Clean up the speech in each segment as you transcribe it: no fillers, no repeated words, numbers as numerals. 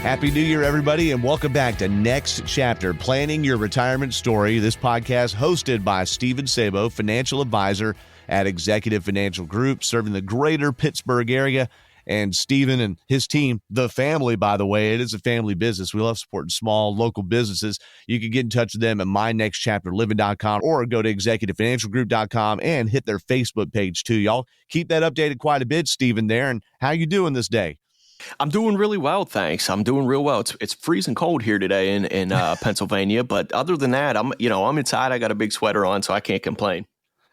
Happy New Year, everybody, and welcome back to Next Chapter, Planning Your Retirement Story. This podcast hosted by Stephen Sabo, financial advisor at Executive Financial Group, serving the greater Pittsburgh area. And Stephen and his team, the family, by the way, it is a family business. We love supporting small local businesses. You can get in touch with them at mynextchapterliving.com or go to executivefinancialgroup.com and hit their Facebook page too. Y'all keep that updated quite a bit, Stephen, there. And how you doing this day? I'm doing really well, thanks. I'm doing real well. It's freezing cold here today in Pennsylvania, but other than that, I'm inside. I got a big sweater on, so I can't complain.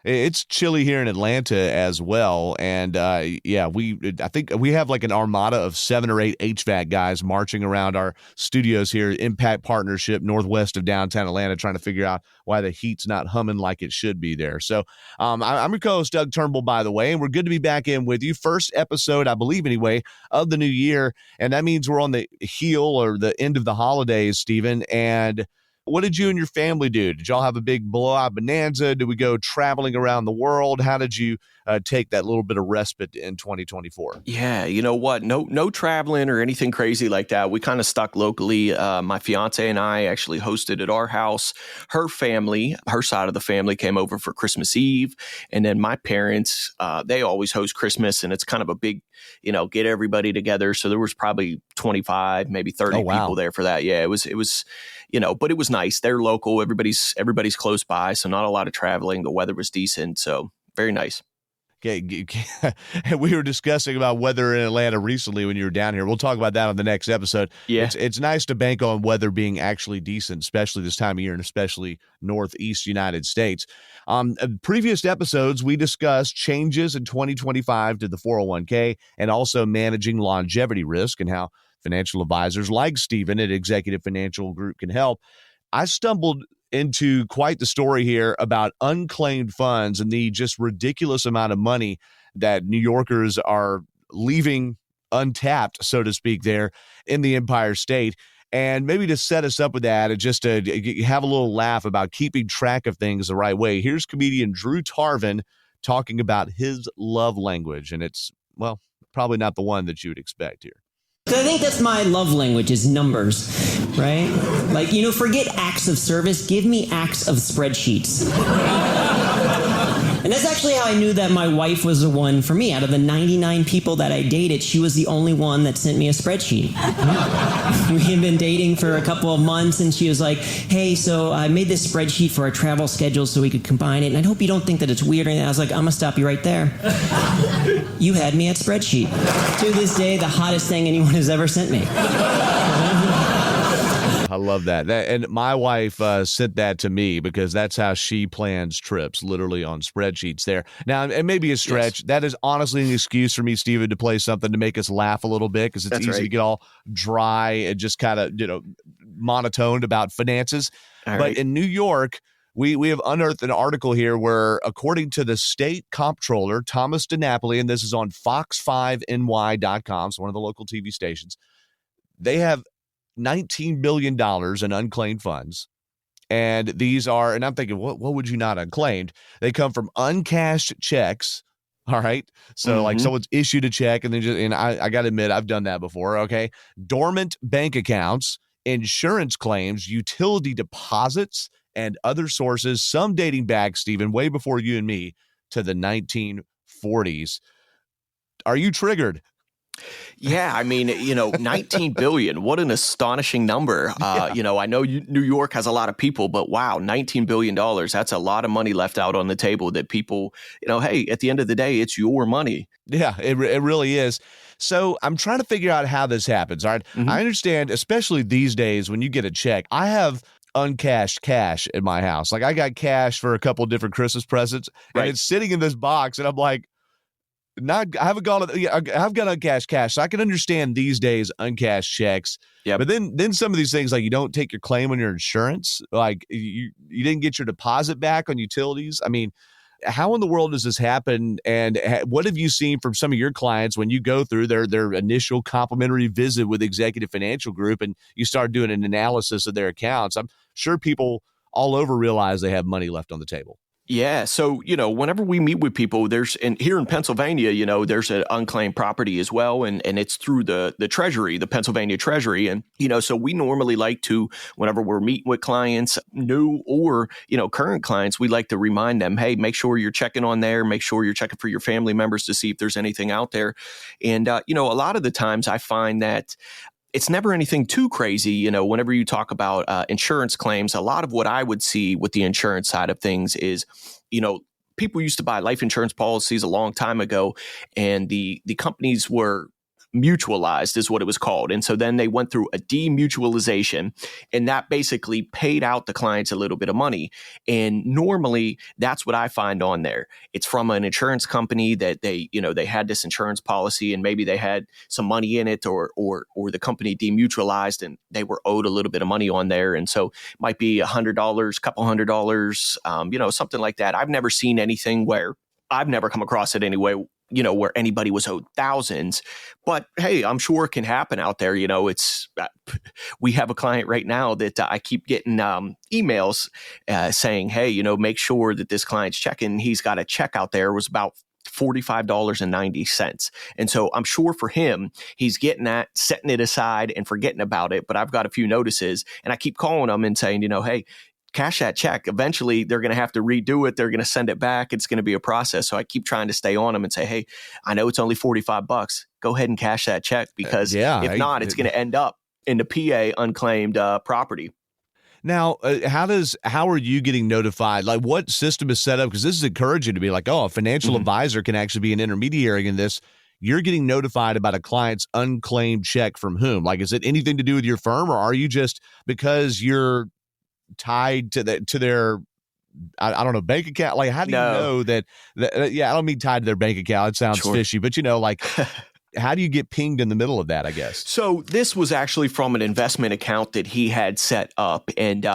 It's chilly here in Atlanta as well, and I think we have like an armada of 7 or 8 HVAC guys marching around our studios here, Impact Partnership, northwest of downtown Atlanta, trying to figure out why the heat's not humming like it should be there. So I'm your co-host, Doug Turnbull, by the way, and we're good to be back in with you. First episode, I believe anyway, of the new year, and that means we're on the heel or the end of the holidays, Stephen, and what did you and your family do? Did y'all have a big blowout bonanza? Did we go traveling around the world? How did you take that little bit of respite in 2024? Yeah, you know what? No traveling or anything crazy like that. We kind of stuck locally. My fiance and I actually hosted at our house. Her family, her side of the family came over for Christmas Eve. And then my parents, they always host Christmas, and it's kind of a big, get everybody together. So there was probably 25, maybe 30 people there for that. Yeah, it was, but it was nice. They're local. Everybody's close by. So not a lot of traveling. The weather was decent. So very nice. Okay, we were discussing about weather in Atlanta recently when you were down here. We'll talk about that on the next episode. Yeah. It's nice to bank on weather being actually decent, especially this time of year and especially Northeast United States. Previous episodes, we discussed changes in 2025 to the 401k and also managing longevity risk and how financial advisors like Stephen at Executive Financial Group can help. I stumbled into quite the story here about unclaimed funds and the just ridiculous amount of money that New Yorkers are leaving untapped, so to speak, there in the Empire State. And maybe to set us up with that and just to have a little laugh about keeping track of things the right way, here's comedian Drew Tarvin talking about his love language. And it's, well, probably not the one that you would expect here. So I think that's my love language is numbers, right? Like, forget acts of service. Give me acts of spreadsheets. And that's actually how I knew that my wife was the one for me. Out of the 99 people that I dated, she was the only one that sent me a spreadsheet. We had been dating for a couple of months, and she was like, hey, so I made this spreadsheet for our travel schedule so we could combine it, and I hope you don't think that it's weird. And I was like, I'm going to stop you right there. You had me at spreadsheet. To this day, the hottest thing anyone has ever sent me. I love that. And my wife sent that to me because that's how she plans trips, literally on spreadsheets there. Now, it may be a stretch. Yes. That is honestly an excuse for me, Stephen, to play something to make us laugh a little bit because it's easy to get all dry and just kind of, monotoned about finances. But in New York, we have unearthed an article here where, according to the state comptroller, Thomas DiNapoli, and this is on fox5ny.com, so one of the local TV stations, they have $19 billion in unclaimed funds. And these are, and I'm thinking, what would you not unclaimed? They come from uncashed checks. All right. So like someone's issued a check and then I got to admit, I've done that before. Okay. Dormant bank accounts, insurance claims, utility deposits, and other sources, some dating back, Stephen, way before you and me, to the 1940s. Are you triggered? Yeah, I mean, 19 billion. What an astonishing number. I know New York has a lot of people, but wow, $19 billion. That's a lot of money left out on the table that people, hey, at the end of the day, it's your money. Yeah, it really is. So I'm trying to figure out how this happens. All right. I understand, especially these days when you get a check, I have uncashed cash in my house. Like I got cash for a couple of different Christmas presents and it's sitting in this box and I'm like, I've got uncashed cash, so I can understand these days uncashed checks. Yeah, but then some of these things, like you don't take your claim on your insurance, like you didn't get your deposit back on utilities. I mean, how in the world does this happen? And what have you seen from some of your clients when you go through their initial complimentary visit with Executive Financial Group and you start doing an analysis of their accounts? I'm sure people all over realize they have money left on the table. Yeah. So, whenever we meet with people, and here in Pennsylvania, there's an unclaimed property as well. And it's through the Treasury, the Pennsylvania Treasury. And, so we normally like to, whenever we're meeting with clients, new or, current clients, we like to remind them, hey, make sure you're checking on there. Make sure you're checking for your family members to see if there's anything out there. And, a lot of the times I find that it's never anything too crazy. Whenever you talk about insurance claims, a lot of what I would see with the insurance side of things is, people used to buy life insurance policies a long time ago, and the companies were mutualized is what it was called. And so then they went through a demutualization, and that basically paid out the clients a little bit of money. And normally that's what I find on there. It's from an insurance company that they had this insurance policy, and maybe they had some money in it, or the company demutualized and they were owed a little bit of money on there. And so it might be $100, couple $100, something like that. I've never seen anything where I've never come across it anyway, where anybody was owed thousands. But hey, I'm sure it can happen out there. We have a client right now that I keep getting emails saying, hey, make sure that this client's checking. He's got a check out there. It was about $45.90. And so I'm sure for him, he's getting that, setting it aside and forgetting about it. But I've got a few notices, and I keep calling them and saying, hey, cash that check. Eventually, they're going to have to redo it. They're going to send it back. It's going to be a process. So I keep trying to stay on them and say, hey, I know it's only $45. Go ahead and cash that check, because if not, it's going to end up in the PA unclaimed property. Now, how are you getting notified? Like, what system is set up? Because this is encouraging to be like, oh, a financial advisor can actually be an intermediary in this. You're getting notified about a client's unclaimed check from whom? Like, is it anything to do with your firm, or are you just, because you're tied to their I don't know, bank account? Like, how do you know that I don't mean tied to their bank account. It sounds fishy, but like how do you get pinged in the middle of that, I guess? So this was actually from an investment account that he had set up. And,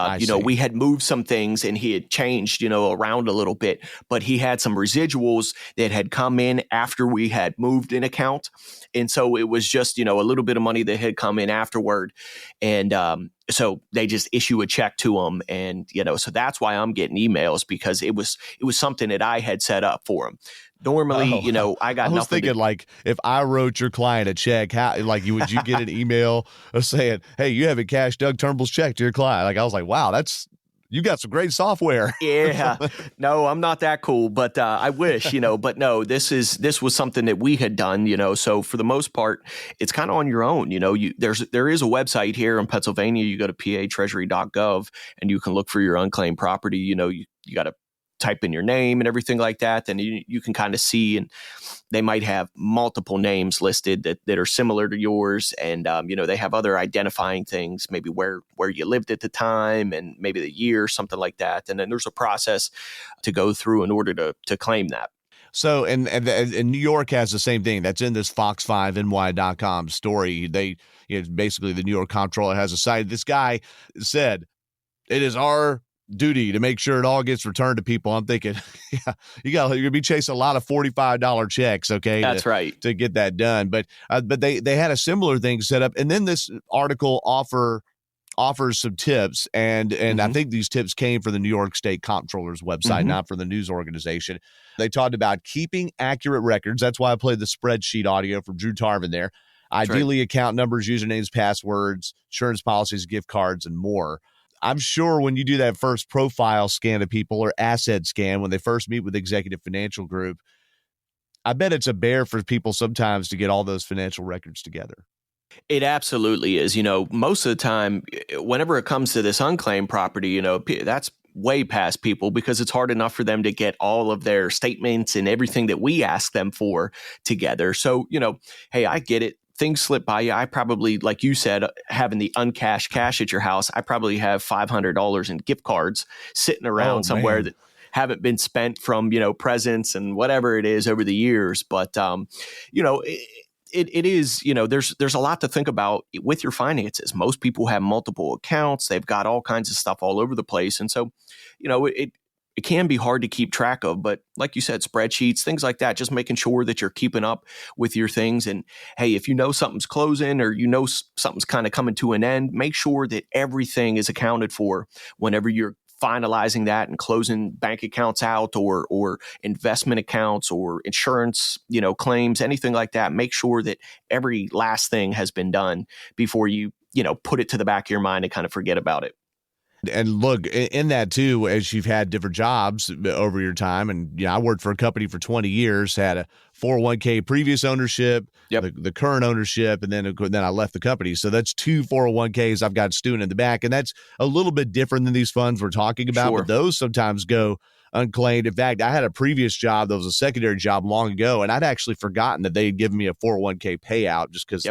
we had moved some things, and he had changed, around a little bit. But he had some residuals that had come in after we had moved an account. And so it was just, a little bit of money that had come in afterward. And so they just issue a check to him. And, so that's why I'm getting emails, because it was something that I had set up for him. Normally, I got nothing. I was thinking, like, if I wrote your client a check, how, like, would you get an email saying, hey, you haven't cashed Doug Turnbull's check to your client? Like, I was like, wow, you got some great software. Yeah. No, I'm not that cool, but I wish, but no, this was something that we had done, so for the most part, it's kind of on your own. There is a website here in Pennsylvania. You go to patreasury.gov and you can look for your unclaimed property. You got to type in your name and everything like that, then you can kind of see, and they might have multiple names listed that are similar to yours, and they have other identifying things, maybe where you lived at the time and maybe the year, something like that, and then there's a process to go through in order to claim that. So, and New York has the same thing. That's in this fox5ny.com story. Basically the New York comptroller has a site. This guy said, it is our duty to make sure it all gets returned to people. I'm thinking, yeah, you're gonna be chasing a lot of $45 checks, okay? That's right, to get that done. But they had a similar thing set up, and then this article offers some tips, and I think these tips came from the New York State Comptroller's website, not from the news organization. They talked about keeping accurate records. That's why I played the spreadsheet audio from Drew Tarvin there. Ideally, account numbers, usernames, passwords, insurance policies, gift cards, and more. I'm sure when you do that first profile scan of people, or asset scan, when they first meet with Executive Financial Group, I bet it's a bear for people sometimes to get all those financial records together. It absolutely is. Most of the time, whenever it comes to this unclaimed property, that's way past people, because it's hard enough for them to get all of their statements and everything that we ask them for together. So, hey, I get it. Things slip by you. I probably, like you said, having the uncashed cash at your house, I probably have $500 in gift cards sitting around somewhere that haven't been spent from, presents and whatever it is over the years. But, it is, there's a lot to think about with your finances. Most people have multiple accounts. They've got all kinds of stuff all over the place. And so, it can be hard to keep track of, but like you said, spreadsheets, things like that, just making sure that you're keeping up with your things. And hey, if you know something's closing, or something's kind of coming to an end, make sure that everything is accounted for whenever you're finalizing that and closing bank accounts out or investment accounts or insurance, claims, anything like that, make sure that every last thing has been done before you put it to the back of your mind and kind of forget about it. And look, in that too, as you've had different jobs over your time, and I worked for a company for 20 years, had a 401k previous ownership, Yep. the current ownership, and then I left the company. So that's two 401ks I've got stewing in the back, and that's a little bit different than these funds we're talking about. Sure. But those sometimes go unclaimed. In fact, I had a previous job that was a secondary job long ago, and I'd actually forgotten that they had given me a 401k payout just because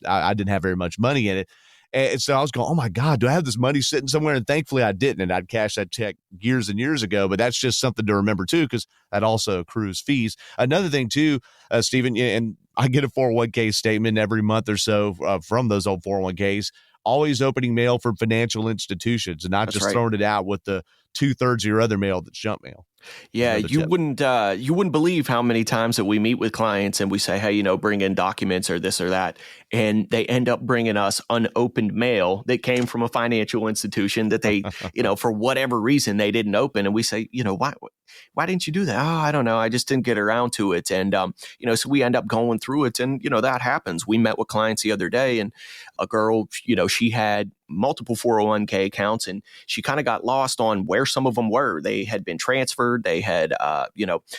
I didn't have very much money in it. And so I was going, oh my God, do I have this money sitting somewhere? And thankfully I didn't. And I'd cashed that check years and years ago. But that's just something to remember too, because that also accrues fees. Another thing too, Stephen, and I get a 401k statement every month or so from those old 401ks, always opening mail from financial institutions and not just throwing it out with the 2/3 of your other mail that's junk mail. Yeah, you wouldn't believe how many times that we meet with clients and we say, hey, bring in documents or this or that, and they end up bringing us unopened mail that came from a financial institution that they, for whatever reason they didn't open, and we say, why didn't you do that? Oh, I don't know, I just didn't get around to it, and so we end up going through it, and that happens. We met with clients the other day, and a girl, she had multiple 401k accounts, and she kind of got lost on where some of them were. They had been transferred. They had,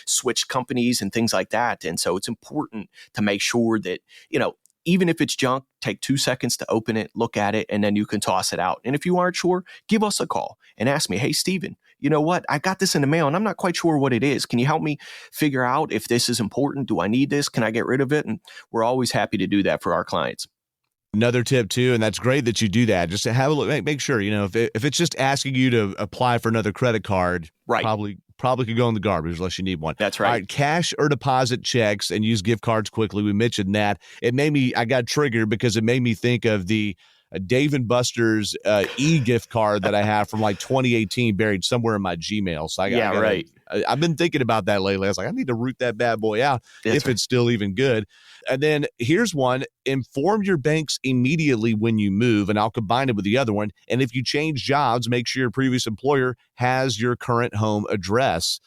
switched companies and things like that. And so it's important to make sure that, even if it's junk, take 2 seconds to open it, look at it, and then you can toss it out. And if you aren't sure, give us a call and ask me, hey, Stephen, you know what? I got this in the mail and I'm not quite sure what it is. Can you help me figure out if this is important? Do I need this? Can I get rid of it? And we're always happy to do that for our clients. Another tip too, and that's great that you do that. Just to have a look, make sure, if it's just asking you to apply for another credit card, right, probably could go in the garbage unless you need one. That's right. All right, cash or deposit checks and use gift cards quickly. We mentioned that. I got triggered because it made me think of the Dave & Buster's e-gift card that I have from like 2018 buried somewhere in my Gmail. So I've been thinking about that lately. I was like, I need to root that bad boy out if it's still even good. And then here's one: inform your banks immediately when you move, and I'll combine it with the other one. And if you change jobs, make sure your previous employer has your current home address.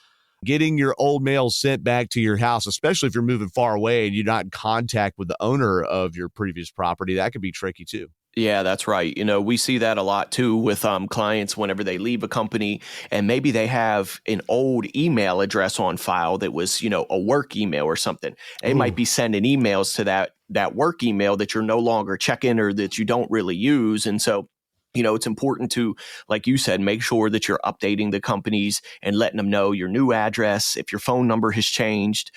Getting your old mail sent back to your house, especially if you're moving far away and you're not in contact with the owner of your previous property, that could be tricky too. Yeah, that's right. We see that a lot too with clients whenever they leave a company and maybe they have an old email address on file that was, a work email or something. They might be sending emails to that work email that you're no longer checking or that you don't really use. And so it's important to, like you said, make sure that you're updating the companies and letting them know your new address, if your phone number has changed,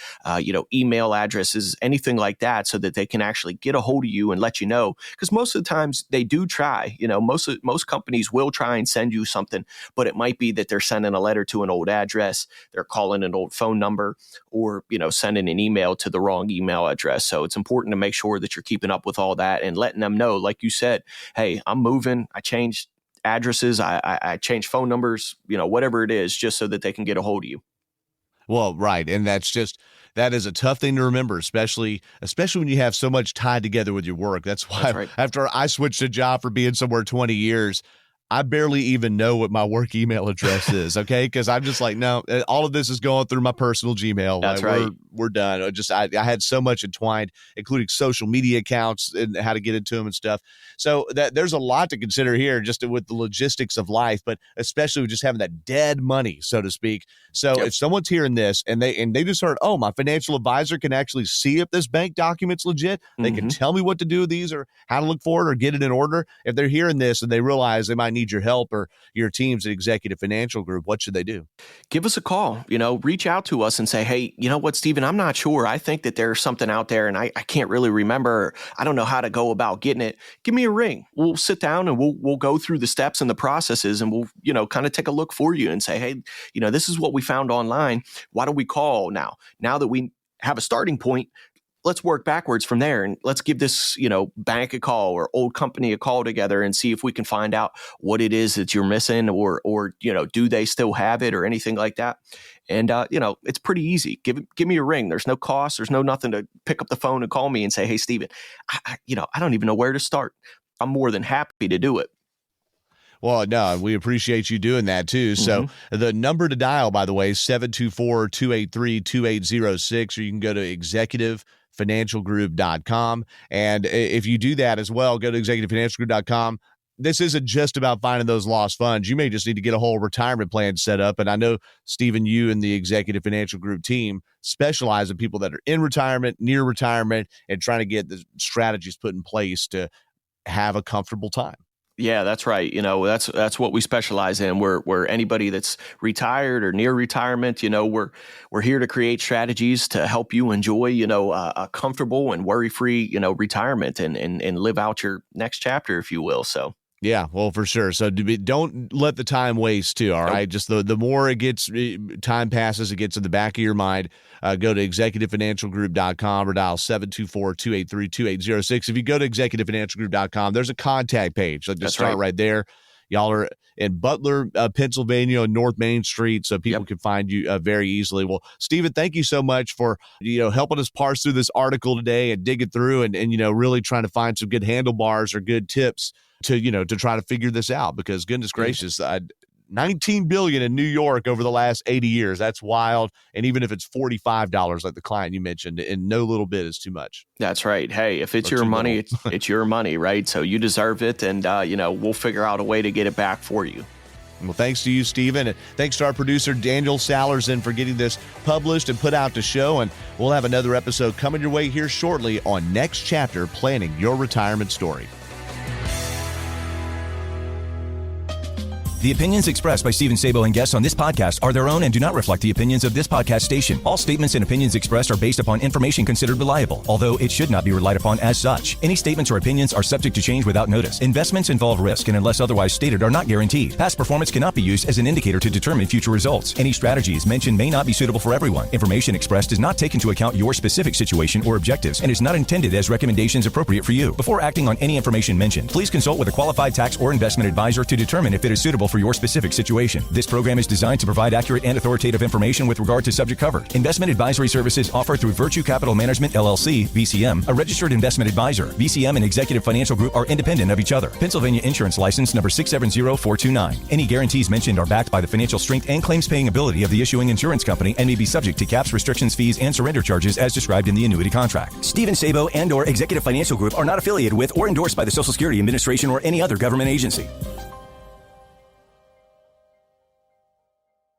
email addresses, anything like that, so that they can actually get a hold of you and let you know. Because most of the times they do try, most companies will try and send you something, but it might be that they're sending a letter to an old address, they're calling an old phone number, or, sending an email to the wrong email address. So it's important to make sure that you're keeping up with all that and letting them know, like you said, hey, I'm moving. I changed addresses, I changed phone numbers, whatever it is, just so that they can get a hold of you. Well, right. And that is a tough thing to remember, especially when you have so much tied together with your work. That's why after I switched a job for being somewhere 20 years, I barely even know what my work email address is, okay? Because I'm just like, no, all of this is going through my personal Gmail. That's right. We're done. I had so much entwined, including social media accounts and how to get into them and stuff. So there's a lot to consider here just with the logistics of life, but especially with just having that dead money, so to speak. So if someone's hearing this and they just heard, oh, my financial advisor can actually see if this bank document's legit, they can tell me what to do with these or how to look for it or get it in order. If they're hearing this and they realize they might need your help or your team's at Executive Financial Group, what should they do? Give us a call, reach out to us and say, hey, you know what, Stephen, I'm not sure. I think that there's something out there and I can't really remember. I don't know how to go about getting it. Give me a ring. We'll sit down and we'll go through the steps and the processes and we'll, kind of take a look for you and say, hey, this is what we found online. Why don't we call now? Now that we have a starting point, let's work backwards from there and let's give this, bank a call or old company a call together and see if we can find out what it is that you're missing or do they still have it or anything like that. And, it's pretty easy. Give me a ring. There's no cost. There's no nothing to pick up the phone and call me and say, hey, Stephen, I don't even know where to start. I'm more than happy to do it. Well, no, we appreciate you doing that too. So the number to dial, by the way, is 724-283-2806, or you can go to executivefinancialgroup.com. And if you do that as well, go to executivefinancialgroup.com. This isn't just about finding those lost funds. You may just need to get a whole retirement plan set up. And I know, Stephen, you and the Executive Financial Group team specialize in people that are in retirement, near retirement, and trying to get the strategies put in place to have a comfortable time. Yeah, that's right. That's what we specialize in. We're anybody that's retired or near retirement. We're here to create strategies to help you enjoy, a comfortable and worry-free, retirement and live out your next chapter, if you will. So. Yeah, well, for sure. So don't let the time waste too, all right? Just the more time passes, it gets in the back of your mind. Go to executivefinancialgroup.com or dial 724-283-2806. If you go to executivefinancialgroup.com, there's a contact page. So just start right there. Y'all are in Butler, Pennsylvania, on North Main Street, so people can find you very easily. Well, Stephen, thank you so much for helping us parse through this article today and dig it through and really trying to find some good handlebars or good tips to try to figure this out, because goodness gracious, $19 billion in New York over the last 80 years. That's wild. And even if it's $45, like the client you mentioned, and no little bit is too much. That's right. Hey, if it's your money, it's your money, right? So you deserve it. And, we'll figure out a way to get it back for you. Well, thanks to you, Stephen. And thanks to our producer, Daniel Salerson, for getting this published and put out to show. And we'll have another episode coming your way here shortly on Next Chapter, Planning Your Retirement Story. The opinions expressed by Stephen Sabo and guests on this podcast are their own and do not reflect the opinions of this podcast station. All statements and opinions expressed are based upon information considered reliable, although it should not be relied upon as such. Any statements or opinions are subject to change without notice. Investments involve risk and, unless otherwise stated, are not guaranteed. Past performance cannot be used as an indicator to determine future results. Any strategies mentioned may not be suitable for everyone. Information expressed does not take into account your specific situation or objectives and is not intended as recommendations appropriate for you. Before acting on any information mentioned, please consult with a qualified tax or investment advisor to determine if it is suitable for your specific situation. This program is designed to provide accurate and authoritative information with regard to subject covered. Investment advisory services offered through Virtue Capital Management, LLC, VCM, a registered investment advisor. VCM and Executive Financial Group are independent of each other. Pennsylvania Insurance License number 670429. Any guarantees mentioned are backed by the financial strength and claims paying ability of the issuing insurance company and may be subject to caps, restrictions, fees, and surrender charges as described in the annuity contract. Stephen Sabo and/or Executive Financial Group are not affiliated with or endorsed by the Social Security Administration or any other government agency.